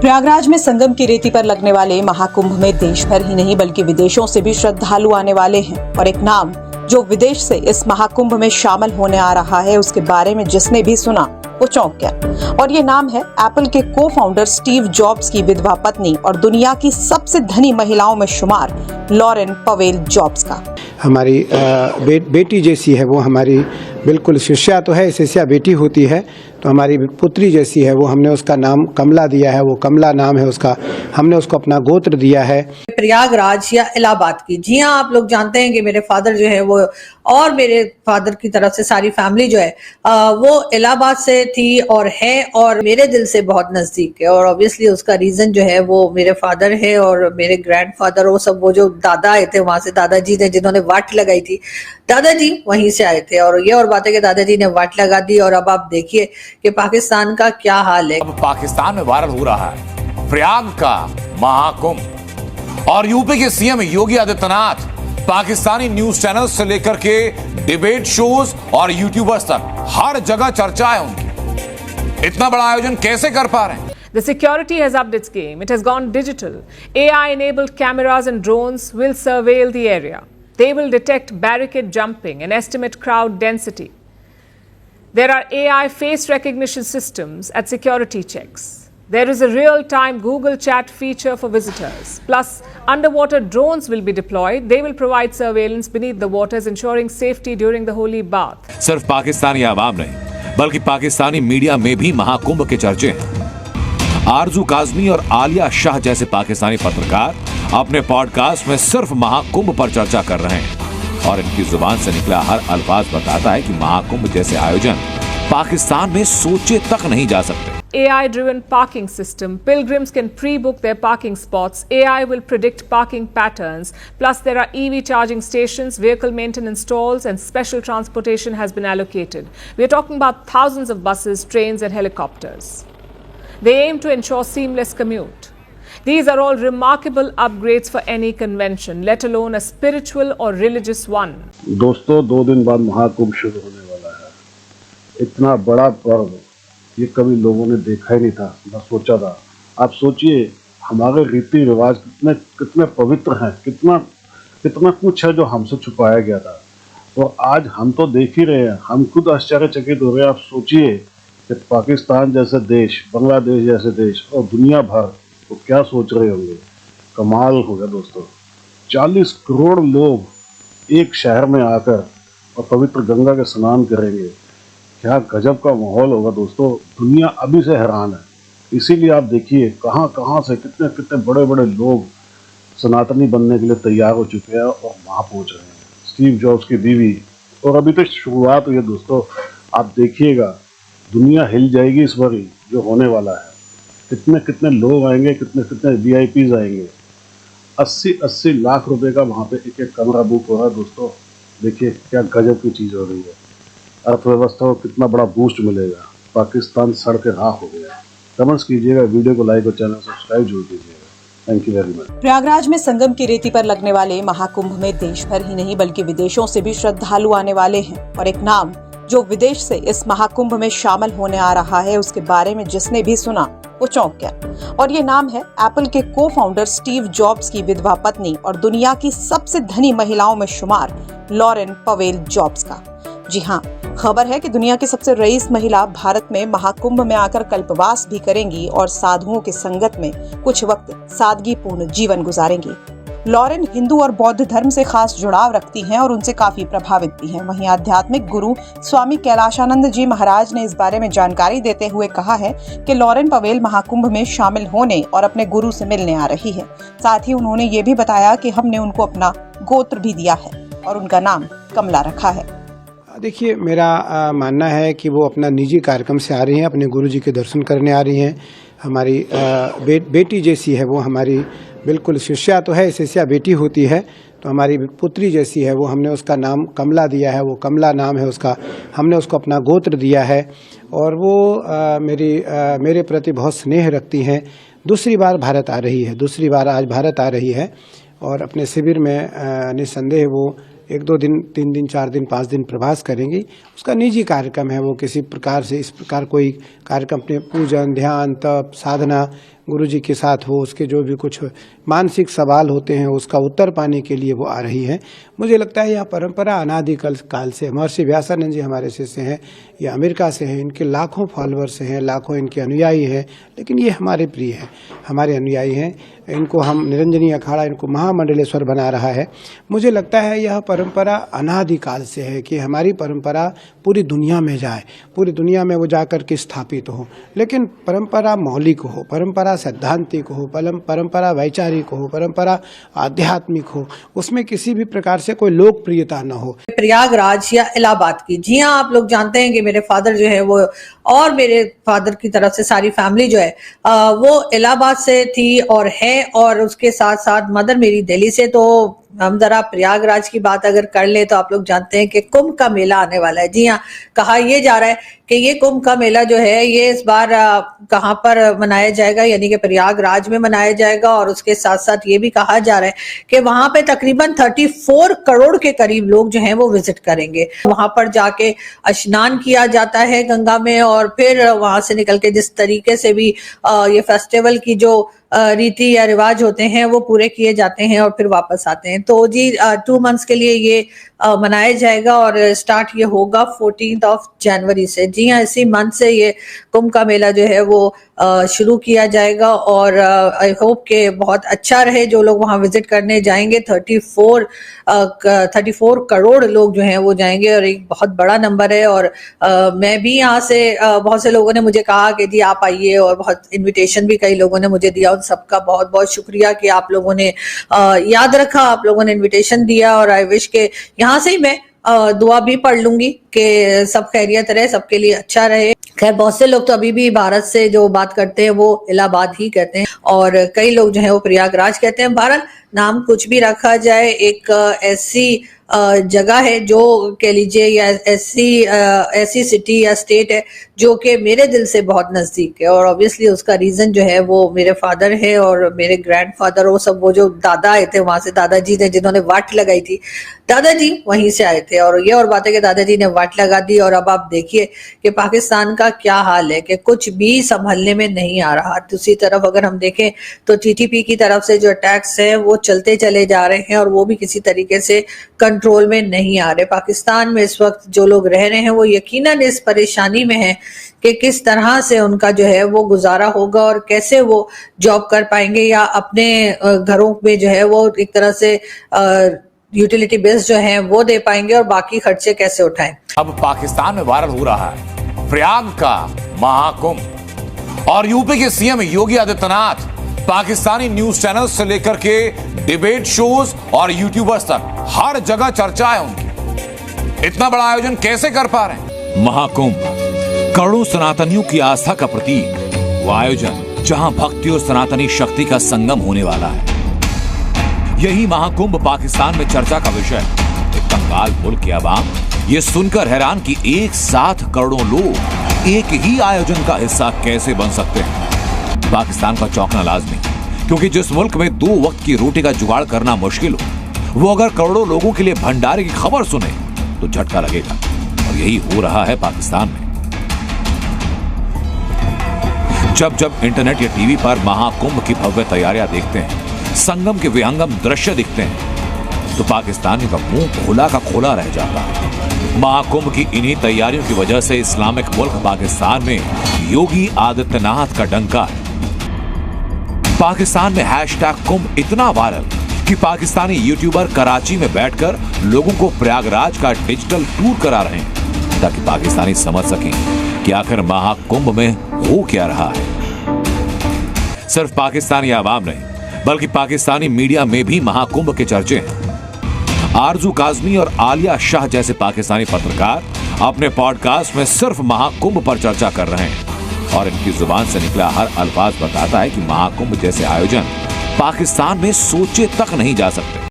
प्रयागराज में संगम की रेती पर लगने वाले महाकुंभ में देश भर ही नहीं बल्कि विदेशों से भी श्रद्धालु आने वाले हैं और एक नाम जो विदेश से इस महाकुंभ में शामिल होने आ रहा है उसके बारे में जिसने भी सुना वो चौंक गया। और ये नाम है एप्पल के को फाउंडर स्टीव जॉब्स की विधवा पत्नी और दुनिया की सबसे धनी महिलाओं में शुमार लॉरेन पवेल जॉब्स का। हमारी बेटी जैसी है वो, हमारी बिल्कुल शिष्या तो है, शिष्या बेटी होती है तो हमारी पुत्री जैसी है वो। हमने उसका नाम कमला दिया है, वो कमला नाम है उसका, हमने उसको अपना गोत्र दिया है। प्रयागराज या इलाहाबाद की, जी हाँ, आप लोग जानते हैं कि मेरे फादर जो है वो और मेरे फादर की तरफ से सारी फैमिली जो है वो इलाहाबाद से थी और है और मेरे दिल से बहुत नजदीक है। और ऑब्वियसली उसका रीजन जो है वो मेरे फादर है और मेरे ग्रैंडफादर, वो सब वो जो दादा आए थे वहां से, दादाजी ने जिन्होंने वाट लगाई थी, दादाजी वहीं से आए थे। और ये और बात है कि दादाजी ने वाट लगा दी और अब आप देखिए कि पाकिस्तान का क्या हाल है। अब पाकिस्तान में वायरल हो रहा है प्रयाग का महाकुंभ और यूपी के CM Yogi Adityanath Pakistani news channel से लेकर के डिबेट शोज और यूट्यूबर्स तक हर जगह चर्चा है उनकी। इतना बड़ा आयोजन कैसे कर पा रहे हैं? The security has upped its game. It has gone digital. AI-enabled cameras and drones will surveil the area. They will detect barricade jumping and estimate crowd density. There are AI face recognition systems at security checks. There is a real-time Google Chat feature for visitors. Plus, underwater drones will be deployed. They will provide surveillance beneath the waters, ensuring safety during the holy bath. सिर्फ पाकिस्तानी आवाम नहीं बल्कि Pakistani media में भी महाकुंभ के चर्चे हैं। आरजू काजमी और आलिया शाह जैसे पाकिस्तानी पत्रकार अपने पॉडकास्ट में सिर्फ महाकुंभ पर चर्चा कर रहे हैं और इनकी जुबान से निकला हर अल्फाज बताता है कि महाकुंभ जैसे आयोजन पाकिस्तान में सोचे तक नहीं जा सकते। AI-driven parking system. Pilgrims can pre-book their parking spots. AI will predict parking patterns. Plus, there are EV charging stations, vehicle maintenance stalls, and special transportation has been allocated. We are talking about thousands of buses, trains, and helicopters. They aim to ensure seamless commute. These are all remarkable upgrades for any convention, let alone a spiritual or religious one. दोस्तों, 2 दिन बाद महाकुंभ शुरू होने वाला है। इतना बड़ा पर्व ये कभी लोगों ने देखा ही नहीं था, न सोचा था। आप सोचिए हमारे रीति रिवाज कितने पवित्र हैं, कितना कुछ है जो हमसे छुपाया गया था। तो आज हम तो देख ही रहे हैं, हम खुद आश्चर्यचकित हो रहे हैं। आप सोचिए कि पाकिस्तान जैसे देश, बांग्लादेश जैसे देश और दुनिया भर तो क्या सोच रहे होंगे। कमाल हो गया दोस्तों। 40 करोड़ लोग एक शहर में आकर और पवित्र गंगा के स्नान करेंगे। क्या गजब का माहौल होगा दोस्तों। दुनिया अभी से हैरान है। इसीलिए आप देखिए कहाँ से कितने बड़े लोग सनातनी बनने के लिए तैयार हो चुके हैं और वहाँ पहुँच रहे हैं। स्टीव जॉब्स की बीवी, और अभी तो शुरुआत हुई है दोस्तों। आप देखिएगा दुनिया हिल जाएगी इस बार ही जो होने वाला है। कितने लोग आएंगे, कितने VIPs आएंगे। 80 लाख रुपए का वहाँ पे एक कमरा बुक हो रहा है दोस्तों। देखिए क्या गजब की चीज़ हो रही है। अर्थव्यवस्था को कितना बड़ा बूस्ट मिलेगा। पाकिस्तान सड़क राह हो गया। कमेंट्स कीजिएगा, वीडियो को लाइक और चैनल सब्सक्राइब जरूर कीजिएगा। Thank you very much. Prayagraj में संगम की रेती पर लगने वाले महाकुंभ में देश भर ही नहीं बल्कि विदेशों से भी श्रद्धालु आने वाले हैं और एक नाम जो विदेश से इस महाकुंभ में शामिल होने आ रहा है उसके बारे में जिसने भी सुना वो चौंक गया। और ये नाम है एप्पल के को फाउंडर स्टीव जॉब्स की विधवा पत्नी और दुनिया की सबसे धनी महिलाओं में शुमार लॉरेन पवेल जॉब्स का। जी हाँ, खबर है कि दुनिया की सबसे रईस महिला भारत में महाकुंभ में आकर कल्पवास भी करेंगी और साधुओं की संगत में कुछ वक्त सादगीपूर्ण जीवन गुजारेंगी। लॉरेन हिंदू और बौद्ध धर्म से खास जुड़ाव रखती हैं और उनसे काफी प्रभावित भी हैं। वहीं आध्यात्मिक गुरु स्वामी कैलाशानंद जी महाराज ने इस बारे में जानकारी देते हुए कहा है कि लॉरेन पवेल महाकुंभ में शामिल होने और अपने गुरु से मिलने आ रही है। साथ ही उन्होंने ये भी बताया कि हमने उनको अपना गोत्र भी दिया है और उनका नाम कमला रखा है। देखिए, मेरा मानना है कि वो अपना निजी कार्यक्रम से आ रही हैं, अपने गुरुजी के दर्शन करने आ रही हैं। हमारी बेटी जैसी है वो, हमारी बिल्कुल शिष्या तो है, शिष्या बेटी होती है तो हमारी पुत्री जैसी है वो। हमने उसका नाम कमला दिया है, वो कमला नाम है उसका, हमने उसको अपना गोत्र दिया है और वो मेरे प्रति बहुत स्नेह रखती हैं। दूसरी बार भारत आ रही है, दूसरी बार आज भारत आ रही है और अपने शिविर में निस्संदेह वो 1-2 दिन, 3 दिन, 4 दिन, 5 दिन प्रवास करेंगी। उसका निजी कार्यक्रम है, वो किसी प्रकार से इस प्रकार कोई कार्यक्रम अपने पूजन, ध्यान, तप, साधना गुरुजी के साथ वो उसके जो भी कुछ मानसिक सवाल होते हैं उसका उत्तर पाने के लिए वो आ रही हैं। मुझे लगता है यह परंपरा अनादिकाल काल से, महर्षि व्यासानंद जी हमारे शिष्य हैं, ये अमेरिका से हैं, इनके लाखों फॉलोअर्स हैं, लाखों इनके अनुयायी हैं, लेकिन ये हमारे प्रिय हैं, हमारे अनुयायी हैं। इनको हम निरंजनी अखाड़ा, इनको महामंडलेश्वर बना रहा है। मुझे लगता है यह परंपरा अनादिकाल से है कि हमारी परंपरा पूरी दुनिया में जाए, पूरी दुनिया में वो जाकर के स्थापित हो, लेकिन परंपरा मौलिक हो, परंपरा सैद्धांतिक हो, परंपरा वैचारिक हो, परंपरा आध्यात्मिक हो, उसमें किसी भी प्रकार से कोई लोकप्रियता न हो। प्रयागराज या इलाहाबाद की, जी हाँ, आप लोग जानते हैं कि मेरे फादर जो है वो और मेरे फादर की तरफ से सारी फैमिली जो है वो इलाहाबाद से थी और है, और उसके साथ साथ मदर मेरी दिल्ली से। तो हम जरा प्रयागराज की बात अगर कर ले तो आप लोग जानते हैं कि कुंभ का मेला आने वाला है। जी हाँ, कहा यह जा रहा है कि ये कुंभ का मेला जो है ये इस बार कहाँ पर मनाया जाएगा, यानी कि प्रयागराज में मनाया जाएगा। और उसके साथ साथ ये भी कहा जा रहा है कि वहां पे तकरीबन 34 करोड़ के करीब लोग जो हैं वो विजिट करेंगे। वहां पर जाके स्नान किया जाता है गंगा में, और फिर वहां से निकल के जिस तरीके से भी ये फेस्टिवल की जो रीति या रिवाज होते हैं वो पूरे किए जाते हैं और फिर वापस आते हैं। तो जी 2 मंथ्स के लिए ये मनाया जाएगा और स्टार्ट ये होगा 14 जनवरी से। जी हाँ, इसी मंथ से ये कुंभ का मेला जो है वो शुरू किया जाएगा, और आई होप के बहुत अच्छा रहे जो लोग वहां विजिट करने जाएंगे। 34 करोड़ लोग जो हैं वो जाएंगे, और एक बहुत बड़ा नंबर है। और मैं भी यहाँ से बहुत से लोगों ने मुझे कहा कि जी आप आइए, और बहुत इन्विटेशन भी कई लोगों ने मुझे दिया। उन सबका बहुत बहुत शुक्रिया कि आप लोगों ने याद रखा, आप लोगों ने इन्विटेशन दिया। और आई विश के यहाँ से ही मैं दुआ भी पढ़ लूंगी कि सब खैरियत रहे, सबके लिए अच्छा रहे। खैर, बहुत से लोग तो अभी भी भारत से जो बात करते हैं वो इलाहाबाद ही कहते हैं, और कई लोग जो है वो प्रयागराज कहते हैं। भारत नाम कुछ भी रखा जाए, एक ऐसी जगह है जो कह लीजिए, या ऐसी सिटी या स्टेट है जो कि मेरे दिल से बहुत नजदीक है। और ऑब्वियसली उसका रीजन जो है वो मेरे फादर है और मेरे ग्रैंडफादर, वो सब वो जो दादा आए थे वहां से, दादाजी ने जिन्होंने वाट लगाई थी, दादाजी वहीं से आए थे। और ये और बात है कि दादाजी ने वाट लगा दी, और अब आप देखिए कि पाकिस्तान का क्या हाल है कि कुछ भी संभलने में नहीं आ रहा। दूसरी तरफ अगर हम देखें तो टीटीपी की तरफ से जो अटैक्स हैं वो चलते चले जा रहे हैं, और वो भी किसी तरीके से कंट्रोल में नहीं आ रहे। पाकिस्तान में इस वक्त जो लोग रह रहे हैं वो यकीनन इस परेशानी में हैं कि किस तरह से उनका जो है वो गुजारा होगा, और कैसे वो जॉब कर पाएंगे, या अपने घरों में जो है वो एक तरह से यूटिलिटी बिल्स जो हैं वो दे पाएंगे, और बाकी खर्चे कैसे उठाएं। अब पाकिस्तान में वायरल हो रहा है प्रयाग का महाकुंभ, और यूपी के CM Yogi Adityanath Pakistani news channel से लेकर के डिबेट शोज और यूट्यूबर्स तक हर जगह चर्चा है उनकी। इतना बड़ा आयोजन कैसे कर पा रहे हैं? महाकुंभ करोड़ों सनातनियों की आस्था का प्रतीक, वो आयोजन जहां भक्ति और सनातनी शक्ति का संगम होने वाला है। यही महाकुंभ पाकिस्तान में चर्चा का विषय। एक कंगाल मुल्क की आवाम ये सुनकर हैरान कि एक साथ करोड़ों लोग एक ही आयोजन का हिस्सा कैसे बन सकते हैं। पाकिस्तान का चौंकना लाजमी, क्योंकि जिस मुल्क में 2 वक्त की रोटी का जुगाड़ करना मुश्किल हो, वो अगर करोड़ों लोगों के लिए भंडारे की खबर सुने तो झटका लगेगा। और यही हो रहा है पाकिस्तान में। जब जब इंटरनेट या टीवी पर महाकुंभ की भव्य तैयारियां देखते हैं, संगम के विहंगम दृश्य दिखते हैं, तो पाकिस्तानी का मुंह खोला का खोला रह जाता है। महाकुंभ की इन्हीं तैयारियों की वजह से इस्लामिक मुल्क पाकिस्तान में योगी आदित्यनाथ का डंका है। पाकिस्तान में हैशटैग कुंभ इतना वायरल कि पाकिस्तानी यूट्यूबर कराची में बैठकर लोगों को प्रयागराज का डिजिटल टूर करा रहे हैं, ताकि पाकिस्तानी समझ सकें कि आखिर महाकुंभ में हो क्या रहा है। सिर्फ पाकिस्तानी आवाम नहीं, बल्कि पाकिस्तानी मीडिया में भी महाकुंभ के चर्चे हैं। आरजू काजमी और आलिया शाह जैसे पाकिस्तानी पत्रकार अपने पॉडकास्ट में सिर्फ महाकुंभ पर चर्चा कर रहे हैं, और इनकी जुबान से निकला हर अल्फाज बताता है कि महाकुंभ जैसे आयोजन पाकिस्तान में सोचे तक नहीं जा सकते।